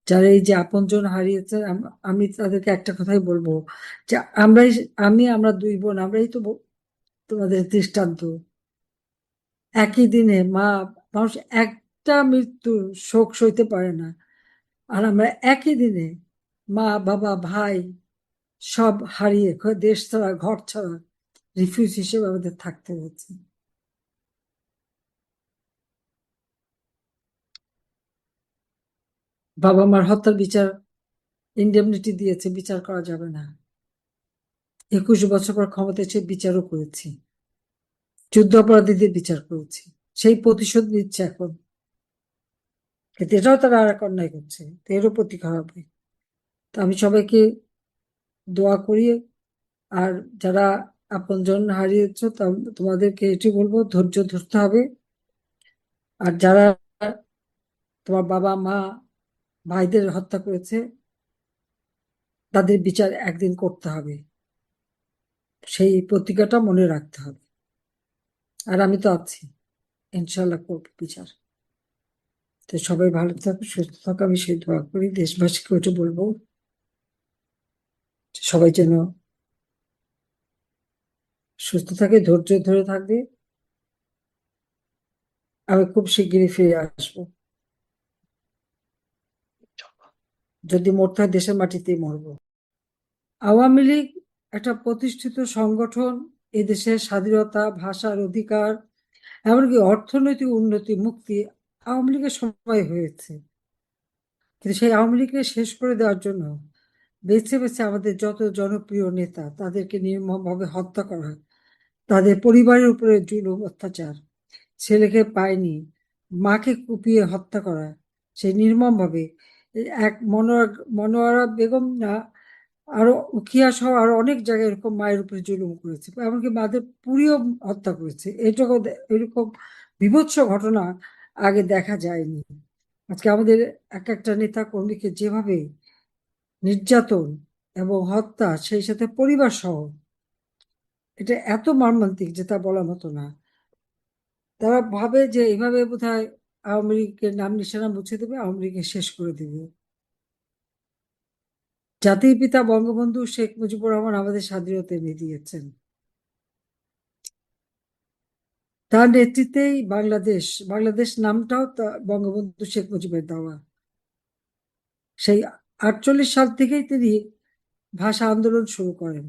যারা এই যে আপনজন হারিয়েছে, আমি তাদেরকে একটা কথাই বলবো, যে আমরাই, আমরা দুই বোন, আমরাই তো তোমাদের দৃষ্টান্ত। একই দিনে মানুষ একটা মৃত্যুর শোক সইতে পারে না, আর আমরা একই দিনে মা, বাবা, ভাই সব হারিয়ে দেশ ছাড়া, ঘর ছাড়া, রিফিউজ হিসেবে আমাদের থাকতে হয়েছে। বাবা মার হত্যার বিচার, ইন্ডেমনিটি দিয়েছে, বিচার করা যাবে না। 21 বছর পর ক্ষমতা এসে বিচারও করেছি, যুদ্ধ অপরাধীদের বিচার করেছি, সেই প্রতিশোধ নিচ্ছে এখন। কিন্তু এটাও তারা আর এক অন্যায় করছে, তো এরও প্রতিকার হবে। তো আমি সবাইকে দোয়া করি। আর যারা আপনজন হারিয়েছ, তোমাদেরকে এটি বলবো, ধৈর্য ধরতে হবে। আর যারা তোমার বাবা মা ভাইদের হত্যা করেছে, তাদের বিচার একদিন করতে হবে, সেই প্রতিজ্ঞাটা মনে রাখতে হবে। আর আমি তো আছি, ইনশাল্লাহ করবো বিচার। তো সবাই ভালো থাকো, সুস্থ থাকো, আমি সেই দোয়া করি। দেশবাসীকে ওটা বলবো, সবাই যেন সুস্থ থাকে, ধৈর্য ধরে থাকবে। আমি খুব শিগগিরই ফিরে আসবো। যদি মরতে হয় দেশের মাটিতেই মরবো। আওয়ামী লীগ একটা প্রতিষ্ঠিত সংগঠন, এদেশের স্বাধীনতা, ভাষার অধিকার, এমনকি অর্থনৈতিক উন্নতি, মুক্তি আওয়ামী লীগের সময় হয়েছে। কিন্তু সেই আওয়ামী লীগকে শেষ করে দেওয়ার জন্য বেছে বেছে আমাদের যত জনপ্রিয় নেতা, তাদেরকে নির্মমভাবে হত্যা করা হয়, তাদের পরিবারের উপরে জুলুম, অত্যাচার, ছেলেকে পায়নি, মাকে কুপিয়ে হত্যা করা, সেই নির্মম ভাবে। এক মনোয়ারা বেগম না, আরো উখিয়া সহ আরো অনেক জায়গায় এরকম মায়ের উপরে জুলুম করেছে, এমনকি মাদের পুড়িয়েও হত্যা করেছে। এরকম বীভৎস ঘটনা আগে দেখা যায়নি। আজকে আমাদের এক একটা নেতা কর্মীকে যেভাবে নির্যাতন এবং হত্যা, সেই সাথে পরিবার সহ, এটা এত মর্মান্তিক যে তা বলার মতো না। তারা ভাবে যে এইভাবে বোধহয় আওয়ামী লীগের নাম নিশানা মুছে দেবে, আওয়ামী লীগকে শেষ করে দেবে। জাতির পিতা বঙ্গবন্ধু শেখ মুজিবুর রহমান আমাদের স্বাধীনতা এনে দিয়েছেন, তার নেতৃত্বেই বাংলাদেশ নামটাও বঙ্গবন্ধু শেখ মুজিবের দেওয়া। সেই 48 সাল থেকেই তিনি ভাষা আন্দোলন শুরু করেন,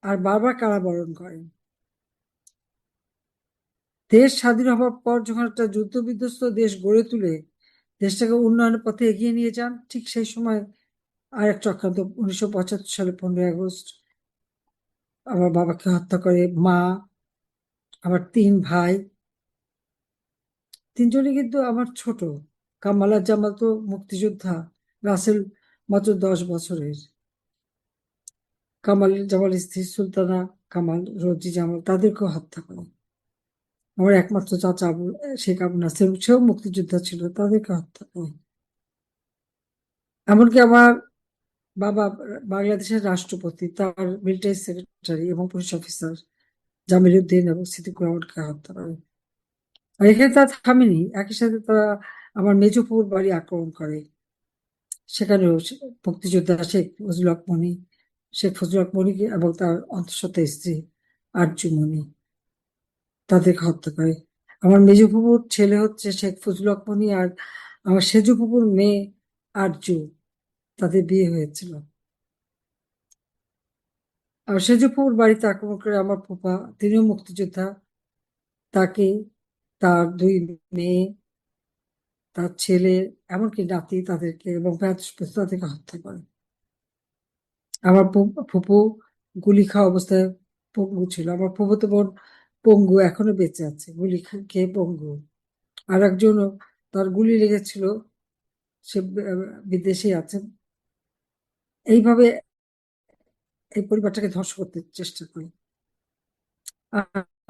আর বারবার কারাবরণ করেন। দেশ স্বাধীন হওয়ার পর যখন একটা যুদ্ধ বিধ্বস্ত দেশ গড়ে তুলে দেশটাকে উন্নয়নের পথে এগিয়ে নিয়ে যান, ঠিক সেই সময় আর এক চক্রান্ত, 1975 সালে 15ই আগস্ট আমার বাবাকে হত্যা করে মা, আমার তিন ভাই। তিনজনই কিন্তু আমার ছোট। কামাল আর জামাল তো মুক্তিযোদ্ধা, রাসেল মাত্র 10 বছরের। জামালের স্ত্রী সুলতানা কামাল, রোজি জামাল, তাদেরকেও হত্যা করে। আমার একমাত্র চাচা শেখ আবু নাসের, সেও মুক্তিযোদ্ধা ছিল, তাদেরকে হত্যা করে। এমনকি আমার বাবা বাংলাদেশের রাষ্ট্রপতি, তার মিলিটারি সেক্রেটারি এবং পুলিশ অফিসার জামিল উদ্দিন এবং সিদ্দিকুর রহমানকে হত্যা করে। আর এখানে তারা থামেনি, একই সাথে তারা আমার মেজোপুর বাড়ি আক্রমণ করে। সেখানেও মুক্তিযোদ্ধা শেখ ফজলুল হক মনি এবং তার অন্তঃসত্ত্বা স্ত্রী আরজুমনি, তাদেরকে হত্যা করে। আমার মেজ ফুপুর ছেলে হচ্ছে শেখ ফজলুল হক মনি, আর আমার সেজ ফুপুর মেয়ে আরজু, তাদের বিয়ে হয়েছিল। আর সেজ ফুপুর বাড়িতে আক্রমণ করে আমার ফুপা, তিনিও মুক্তিযোদ্ধা, তাকে, তার দুই মেয়ে, তার ছেলে, এমনকি নাতি, তাদেরকে এবং তাদেরকে হত্যা করে। আমার ফুপু গুলি খাওয়া অবস্থায় পঙ্গু ছিল। আমার ফুফুতো বোন পঙ্গু, এখনো বেঁচে আছে, খেয়ে পঙ্গু। আর একজনও, তার গুলি লেগেছিল, সে বিদেশে আছেন। এইভাবে এই পরিবারটাকে ধ্বংস করতে চেষ্টা করি।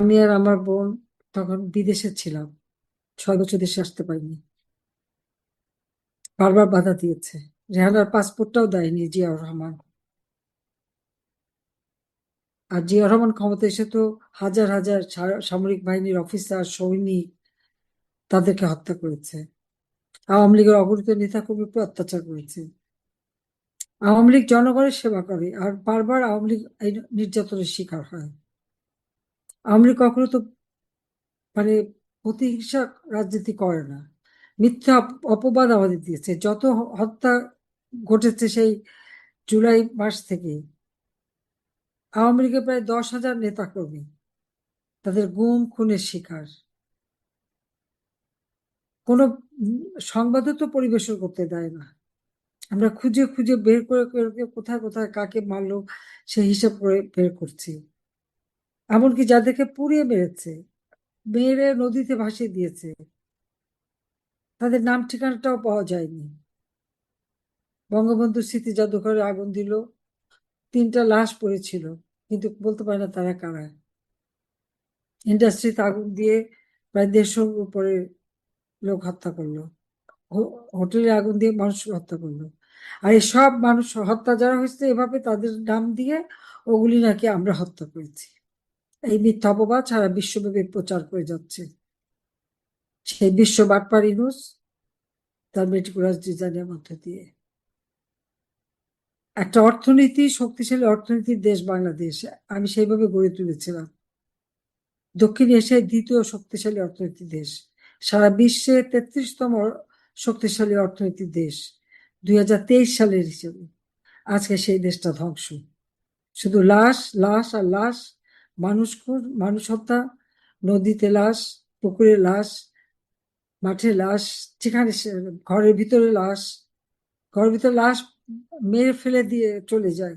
আমি আর আমার বোন তখন বিদেশে ছিলাম, 6 বছর দেশে আসতে পারিনি, বারবার বাধা দিয়েছে। রেহানার পাসপোর্টটাও দেয়নি জিয়াউর রহমান। আর জিয়াউর রহমান ক্ষমতা এসে তো হাজার হাজার সামরিক বাহিনীর অফিসার, সৈনিক, তাদেরকে হত্যা করেছে। আওয়ামী লীগের অগণিত নেতাকর্মীর উপর অত্যাচার করেছে। আওয়ামী লীগ জনগণের সেবা করে, আর বারবার আওয়ামী লীগ এই নির্যাতনের শিকার হয়। আওয়ামী লীগ কখনো তো মানে প্রতিহিংসা রাজনীতি করে না, মিথ্যা অপবাদ আমাদের দিয়েছে। যত হত্যা ঘটেছে সেই জুলাই মাস থেকে, আওয়ামী লীগের প্রায় 10,000 নেতাকর্মী তাদের গুম খুনের শিকার। কোনো সংবাদও তো পরিবেশন করতে দেয় না। আমরা খুঁজে খুঁজে বের করে করে কোথায় কোথায় কাকে মারলো সেই হিসাব করে বের করছি। এমনকি যাদেরকে পুড়িয়ে মেরেছে, মেরে নদীতে ভাসিয়ে দিয়েছে, তাদের নাম ঠিকানাটাও পাওয়া যায়নি। বঙ্গবন্ধু স্মৃতি জাদুঘরে আগুন দিল, 3টা লাশ পড়েছিল, কিন্তু বলতে পারে না তারা কারা। ইন্ডাস্ট্রিতে আগুন দিয়ে প্রায় 150 উপরে লোক হত্যা করলো, হোটেলে আগুন দিয়ে মানুষ হত্যা করলো। আর এই সব মানুষ হত্যা যারা হয়েছে এভাবে তাদের নাম দিয়ে, ওগুলি নাকি আমরা হত্যা করেছি। এই মিথ্যা অপবাদ সারা বিশ্বব্যাপী প্রচার করে যাচ্ছে সেই বিশ্ব বাটপার ইউনূস তার মেটিকুলাস ডিজাইনের মধ্য দিয়ে। একটা অর্থনীতি, শক্তিশালী অর্থনীতির দেশ বাংলাদেশ আমি সেইভাবে গড়ে তুলেছিলাম। দক্ষিণ এশিয়ায় 2য় শক্তিশালী অর্থনীতির দেশ, সারা বিশ্বে 33তম শক্তিশালী অর্থনীতির দেশ 2023 সালের হিসেবে। আজকে সেই দেশটা ধ্বংস, শুধু লাশ লাশ আর লাশ, মানুষ খুন, মানুষ হত্যা, নদীতে লাশ, পুকুরে লাশ, মাঠে লাশ, যেখানে ঘরের ভিতরে লাশ, ঘরের ভিতরে লাশ মেরে ফেলে দিয়ে চলে যায়।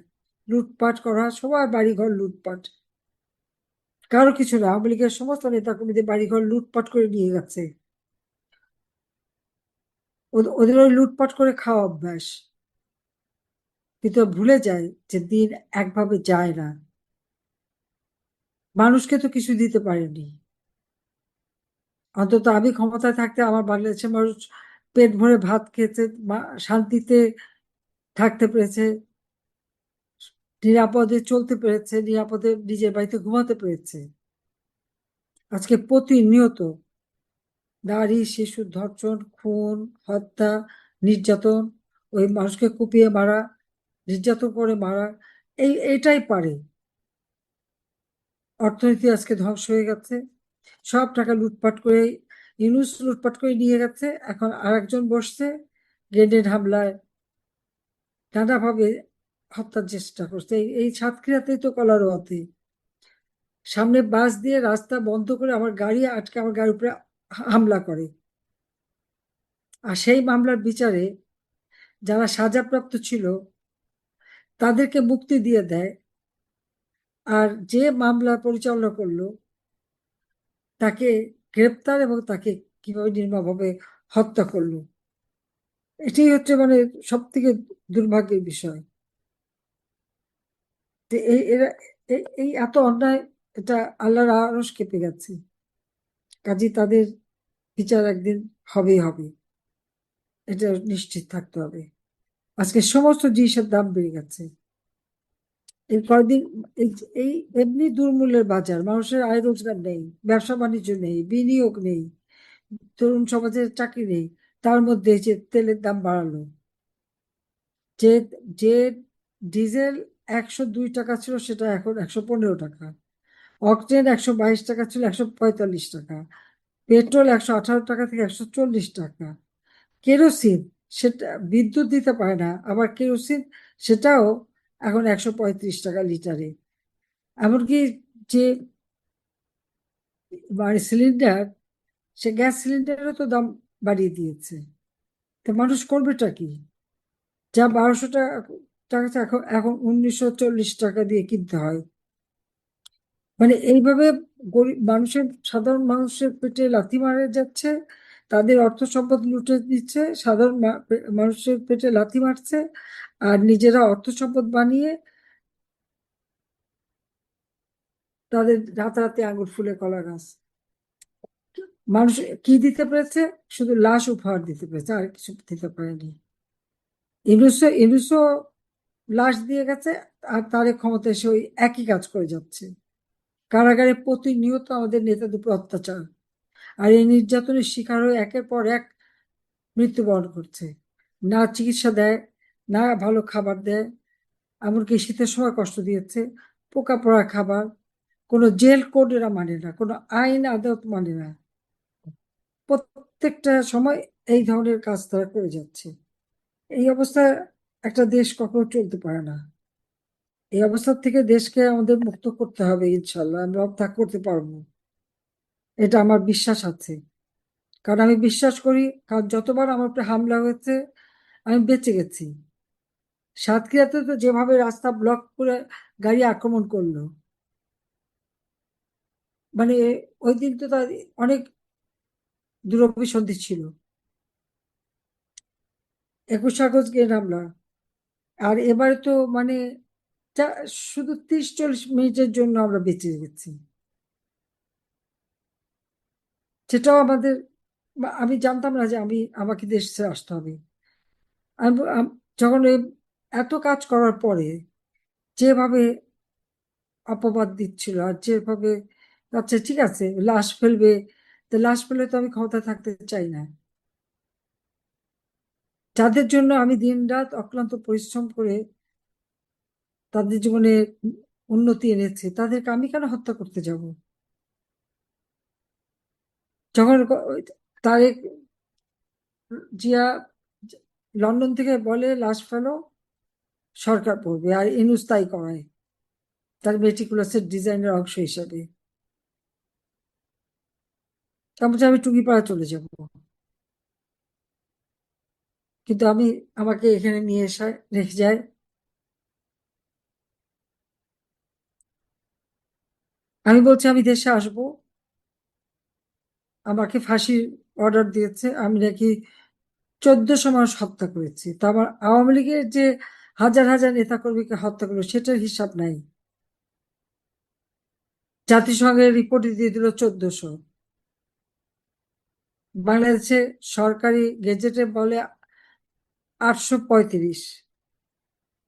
লুটপাট করা, সবার বাড়িঘর লুটপাট, কারো কিছু না। আওয়ামী লীগের সমস্ত নেতাকর্মীদের বাড়িঘর লুটপাট করে নিয়ে গেছে। ওদের ওই লুটপাট করে খাওয়া অভ্যাস, কিন্তু ভুলে যায় যে দিন একভাবে যায় না। মানুষকে তো কিছু দিতে পারেনি, অন্তত আমি ক্ষমতায় থাকতে আমার বাংলাদেশের মানুষ পেট ভরে ভাত খেতে, শান্তিতে থাকতে পেরেছে, নিরাপদে চলতে পেরেছে, নিরাপদে নিজের বাড়িতে ঘুমাতে পেরেছে। আজকে প্রতিনিয়ত নারী শিশুর ধর্ষণ, খুন, হত্যা, নির্যাতন, ওই মানুষকে কুপিয়ে মারা, নির্যাতন করে মারা, এইটাই পারে। অর্থনীতি আজকে ধ্বংস হয়ে গেছে, সব টাকা লুটপাট করে ইউনূস লুটপাট করে নিয়ে গেছে। এখন আরেকজন বসছে, গ্রেনেড হামলায় নানাভাবে হত্যার চেষ্টা করছে। এই সাতক্ষীরাতেই তো কলারোয়াতে সামনে বাস দিয়ে রাস্তা বন্ধ করে আমার গাড়ি আটকে আমার গাড়ির উপরে হামলা করে। আর সেই মামলার বিচারে যারা সাজাপ্রাপ্ত ছিল তাদেরকে মুক্তি দিয়ে দেয়, আর যে মামলা পরিচালনা করলো তাকে গ্রেপ্তার এবং তাকে কিভাবে নির্মমভাবে হত্যা করলো। এটাই হচ্ছে মানে সব থেকে দুর্ভাগ্যের বিষয় যে এই এত অন্যায়, এটা আল্লাহর আরশ কেঁপে গেছে। কাজে তাদের বিচার একদিন হবেই হবে, এটা নিশ্চিত থাকতে হবে। আজকে সমস্ত জিনিসের দাম বেড়ে গেছে। এই কয়দিন এই এই এমনি দুর্মূল্যের বাজার, মানুষের আয় রোজগার নেই, ব্যবসা বাণিজ্য নেই, বিনিয়োগ নেই, তরুণ সমাজের চাকরি নেই, তার মধ্যে এই যে তেলের দাম বাড়ালো, যে যে ডিজেল 102 টাকা ছিল সেটা এখন 115 টাকা, অকটেন 122 টাকা ছিল 145 টাকা, পেট্রোল 118 টাকা থেকে 140 টাকা, কেরোসিন সেটা বিদ্যুৎ দিতে পারে না, আবার কেরোসিন সেটাও এখন 135 টাকা লিটারে। এমনকি যে মানে সিলিন্ডার, সে গ্যাস সিলিন্ডারেরও তো দাম বাড়িয়ে দিয়েছে। তো মানুষ করবেটা কি? যা 1200 টাকা এখন এখন 1940 টাকা দিয়ে কিনতে হয়। মানে এইভাবে গরিব মানুষের, সাধারণ মানুষের পেটে লাথি মারা যাচ্ছে, তাদের অর্থ সম্পদ লুটে দিচ্ছে, সাধারণ মানুষের পেটে লাথি মারছে, আর নিজেরা অর্থ সম্পদ বানিয়ে তাদের রাতারাতি আঙুর ফুলে কলা গাছ। মানুষ কি দিতে পেরেছে? শুধু লাশ উপহার দিতে পেরেছে, আর কিছু দিতে পারেনি। ইনুসও লাশ দিয়ে গেছে, আর তার ক্ষমতায় সে ওই একই কাজ করে যাচ্ছে। কারাগারে প্রতিনিয়ত আমাদের নেতাদের উপর অত্যাচার, আর এই নির্যাতনের শিকার হয়ে একের পর এক মৃত্যুবরণ করছে। না চিকিৎসা দেয়, না ভালো খাবার দেয়, এমনকি শীতের সময় কষ্ট দিয়েছে। পোকা পড়া খাবার, কোনো জেল কোড এরা মানে না, কোনো আইন আদালত মানে না। প্রত্যেকটা সময় এই ধরনের কাজ তারা করে যাচ্ছে। এই অবস্থায় একটা দেশ কখনো চলতে পারে না। এই অবস্থা থেকে দেশকে আমাদের মুক্ত করতে হবে, ইনশাল্লাহ আমরা তা করতে পারবো, এটা আমার বিশ্বাস আছে। কারণ আমি বিশ্বাস করি, কারণ যতবার আমার উপরে হামলা হয়েছে আমি বেঁচে গেছি। সাতক্ষীরাতে তো যেভাবে রাস্তা ব্লক করে গাড়ি আক্রমণ করলো, মানে ওই দিন তো তার অনেক দুরভিসন্ধি ছিল। 21 আগস্ট গিয়ে হামলা, আর এবারে তো মানে শুধু 30-40 মিনিটের জন্য আমরা বেঁচে গেছি। সেটাও আমাদের, আমি জানতাম না যে আমাকে দেশ ছেড়ে আসতে হবে। যখন এত কাজ করার পরে যেভাবে অপবাদ দিচ্ছিল, আর যেভাবে, আচ্ছা ঠিক আছে লাশ ফেলবে, তো লাশ ফেলে তো আমি ক্ষমতা থাকতে চাই না। যাদের জন্য আমি দিন রাত অক্লান্ত পরিশ্রম করে তাদের জীবনে উন্নতি এনেছি, তাদেরকে আমি কেন হত্যা করতে যাব? যখন তারেক জিয়া লন্ডন থেকে বলে লাশ ফেলো, সরকার পড়বে, আর ইনুস তাই করায় তার মেটিকুলাসের ডিজাইনের অংশ হিসাবে। তারপর আমি টুঙ্গিপাড়া চলে যাব, কিন্তু আমাকে এখানে নিয়ে এসে রেখে যায়। আমি বলছি আমি দেশে আসব, আমাকে ফাঁসির অর্ডার দিয়েছে, আমি নাকি 1400 মানুষ হত্যা করেছি। তা আমার আওয়ামী লীগের যে হাজার হাজার নেতাকর্মীকে হত্যা করলো সেটার হিসাব নাই। জাতিসংঘের রিপোর্ট দিয়ে দিল 1400। বাংলাদেশে সরকারি গেজেটে বলে 835।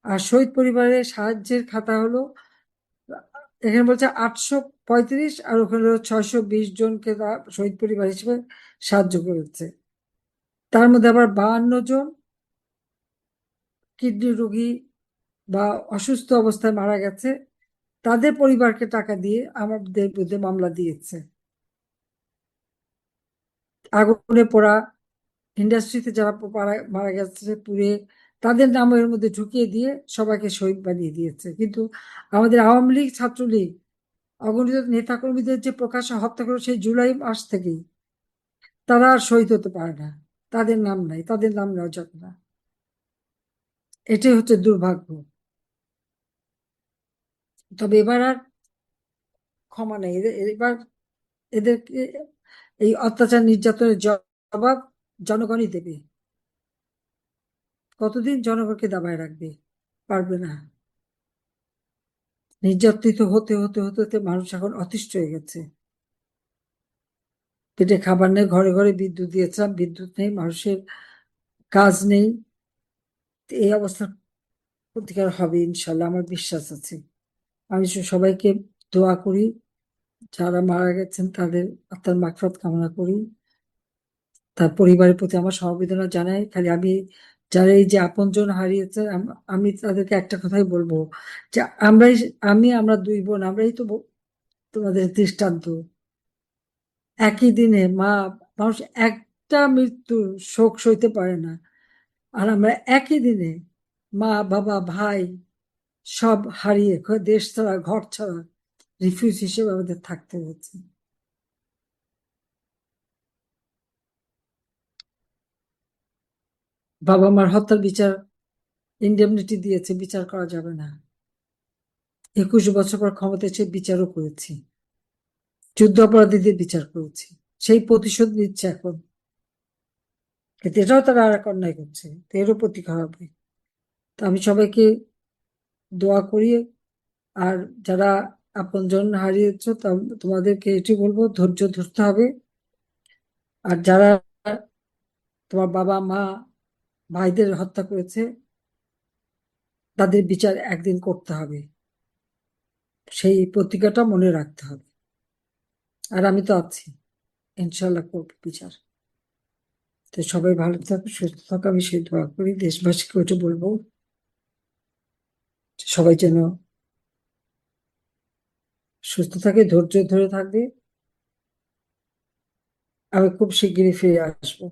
আর শহীদ পরিবারের সাহায্যের খাতা হলো, এখানে বলছে 835, আর ওখানে 620 জনকে শহীদ পরিবার হিসেবে সাহায্য করেছে। তার মধ্যে আবার 52 জন কিডনি রোগী বা অসুস্থ অবস্থায় মারা গেছে, তাদের পরিবারকে টাকা দিয়ে আমাদের বিরুদ্ধে মামলা দিয়েছে। আগুনে পোড়া, ইন্ডাস্ট্রিতে যারা মারা গেছে পুড়ে, তাদের নাম এর মধ্যে ঢুকিয়ে দিয়ে সবাইকে শহীদ বানিয়ে দিয়েছে। কিন্তু আমাদের আওয়ামী লীগ, ছাত্রলীগ, অগণিত নেতাকর্মীদের যে প্রকাশ্যে হত্যা করে সেই জুলাই মাস থেকেই, তারা আর শহীদ হতে পারে না, তাদের নাম নাই, তাদের নাম নেওয়া যাবে না। এটাই হচ্ছে দুর্ভাগ্য। তবে এবার আর ক্ষমা নেই, এবার এদেরকে, এই অত্যাচার নির্যাতনের জবাব জনগণই দেবে। কতদিন জনগণকে দাবায় রাখবে? পারবে না। নির্যাতিত হতে হতে হতে হতে মানুষ এখন অতিষ্ঠ হয়ে গেছে। পেটে খাবার নেই, ঘরে ঘরে বিদ্যুৎ দিয়েছিলাম, বিদ্যুৎ নেই, মানুষের কাজ নেই। এই অবস্থার প্রতিকার হবে ইনশাল্লাহ, আমার বিশ্বাস আছে। আমি সবাইকে দোয়া করি, যারা মারা গেছেন তাদের আত্মার মাগফিরাত কামনা করি। তার পরিবারের প্রতি আমার সমবেদনা জানাই। খালি আমি, যারা এই যে আপনজন হারিয়েছে, আমি তাদেরকে একটা কথাই বলবো, যে আমরাই, আমরা দুই বোন, আমরাই তো তোমাদের দৃষ্টান্ত। একই দিনে মানুষ একটা মৃত্যুর শোক সইতে পারে না, আর আমরা একই দিনে মা, বাবা, ভাই সব হারিয়ে দেশ ছাড়া, ঘর ছাড়া, রিফিউজ হিসেবে আমাদের থাকতে হয়েছে। বাবা মার হত্যার বিচার ইন্ডেমনিটি দিয়েছে, বিচার করা যাবে না। 21 বছর পর ক্ষমতা এসে বিচারও করেছি, যুদ্ধ অপরাধীদের বিচার করেছি, সেই প্রতিশোধ নিচ্ছে এখন। কিন্তু এটাও তারা আর এক অন্যায় করছে, তো এরও প্রতিকার হবে। তো আমি সবাইকে দোয়া করি। আর যারা আপনজন হারিয়েছ, তোমাদেরকে এটি বলবো, ধৈর্য ধরতে হবে। আর যারা তোমার বাবা মা ভাইদের হত্যা করেছে, তাদের বিচার একদিন করতে হবে, সেই প্রতিজ্ঞাটা মনে রাখতে হবে। আর আমি তো আছি, ইনশাল্লাহ করবো বিচার। তো সবাই ভালো থাকো, সুস্থ থাকো, আমি সেই দোয়া করি। দেশবাসীকে ওটা বলবো যে সবাই যেন সুস্থ থাকে, ধৈর্য ধরে থাকবে। আমি খুব শিগগিরই ফিরে আসবো।